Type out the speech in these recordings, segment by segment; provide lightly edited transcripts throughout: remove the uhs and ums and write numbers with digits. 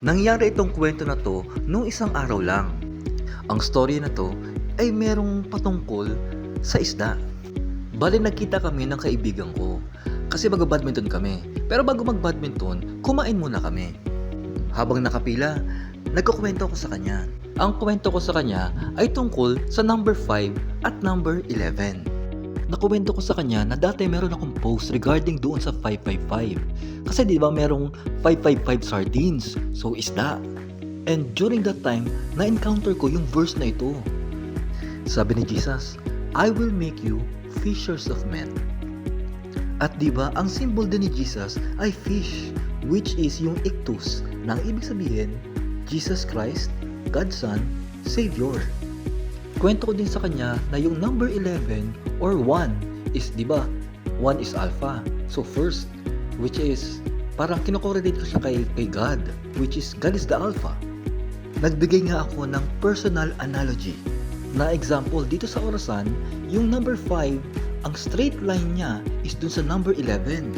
Nangyari itong kwento na 'to nung isang araw lang. Ang storya na 'to ay merong patungkol sa isda. Bale nagkita kami ng kaibigan ko, kasi magba-badminton kami. Pero bago mag-badminton, kumain muna kami. Habang nakapila, nagkukuwento ako sa kanya. Ang kuwento ko sa kanya ay tungkol sa number 5 at number 11. Nakuwento ko sa kanya na dati meron akong post regarding doon sa 555. Kasi 'di ba merong 555 sardines, so isda. And during that time, na-encounter ko yung verse na ito. Sabi ni Jesus, I will make you fishers of men. At 'di ba, ang symbol din ni Jesus ay fish, which is yung ictus, na ang ibig sabihin, Jesus Christ, God's Son, Savior. Kwento ko din sa kanya na yung number 11 or 1 is, di ba, 1 is alpha. So first, which is, parang kinokorelate ko siya kay God, which is, God is the alpha. Nagbigay nga ako ng personal analogy. Na example, dito sa orasan, yung number 5, ang straight line niya is dun sa number 11.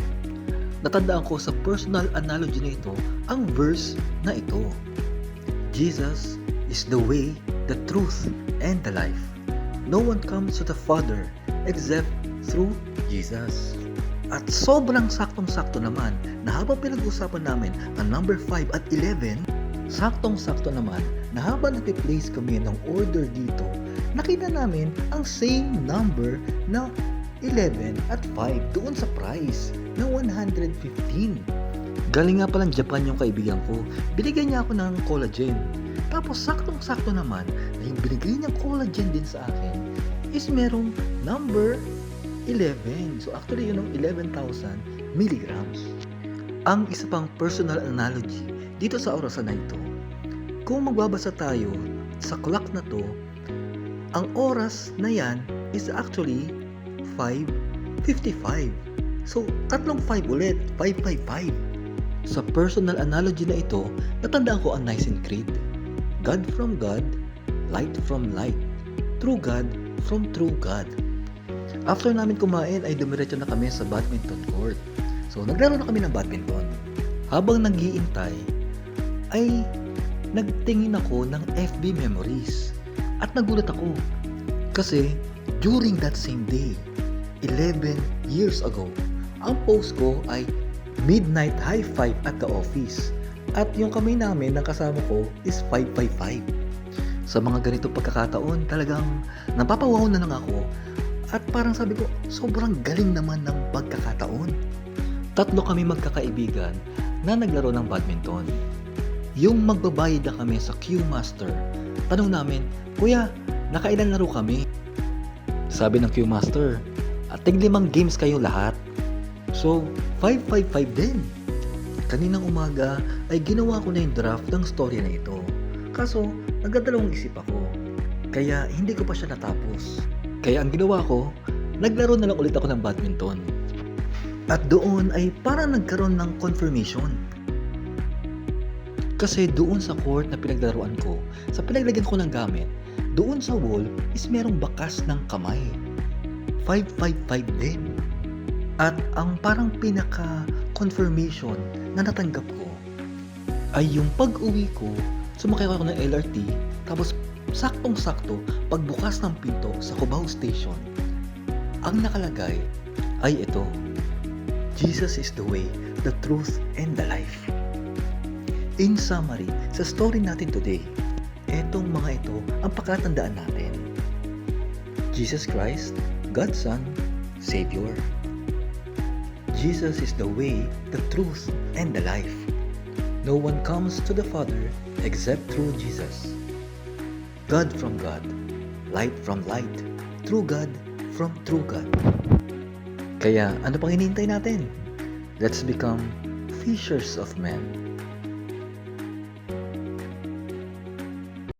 Natandaan ko sa personal analogy na ito, ang verse na ito. Jesus is the way, the truth, and the life. No one comes to the Father except through Jesus. At sobrang saktong-sakto naman na habang pinag-usapan namin ang number 5 at 11, saktong-sakto naman na habang nag-place kami ng order dito, nakita namin ang same number na 11 at 5 doon sa price na 115. Galing nga palang Japan yung kaibigan ko. Binigyan niya ako ng collagen. Tapos saktong-sakto naman na yung binigay niyang collagen din sa akin is merong number 11. So actually yun ang 11,000 milligrams. Ang isa pang personal analogy dito sa orasan na ito, kung magbabasa tayo sa clock na to, ang oras na yan is actually 5:55. So tatlong 5 ulit, 555. Sa personal analogy na ito, natandaan ko ang Nicene Creed. God from God, light from light, true God from true God. After namin kumain ay dumiretso na kami sa badminton court. So naglaro na kami ng badminton. Habang nag-iintay ay nagtingin ako ng FB memories at nagulat ako kasi during that same day, 11 years ago, ang post ko ay midnight high five at the office. At yung kamay namin ng kasama ko is 555. Sa mga ganitong pagkakataon, talagang napapawaw na lang ako. At parang sabi ko, sobrang galing naman ng pagkakataon. Tatlo kami magkakaibigan na naglaro ng badminton. Yung magbabayad na kami sa Q Master, tanong namin, Kuya, nakailan laro kami? Sabi ng Q Master, tig-5 games kayo lahat. So, 555 din. Kaninang umaga ay ginawa ko na yung draft ng storya na ito. Kaso, nagdadalawang isip ako. Kaya hindi ko pa siya natapos. Kaya ang ginawa ko, naglaro na lang ulit ako ng badminton. At doon ay parang nagkaroon ng confirmation. Kasi doon sa court na pinaglaruan ko, sa pinaglagyan ko ng gamit, doon sa wall is merong bakas ng kamay. 555 din. At ang parang pinaka-confirmation na natanggap ko ay yung pag-uwi ko, sumakay ako ng LRT, tapos saktong-sakto pagbukas ng pinto sa Cubao Station, ang nakalagay ay ito, Jesus is the way, the truth, and the life. In summary, sa story natin today, etong mga ito ang pakatandaan natin. Jesus Christ, God's Son, Savior. Jesus is the way, the truth, and the life. No one comes to the Father except through Jesus. God from God, light from light, true God from true God. Kaya ano pang hinihintay natin? Let's become fishers of men.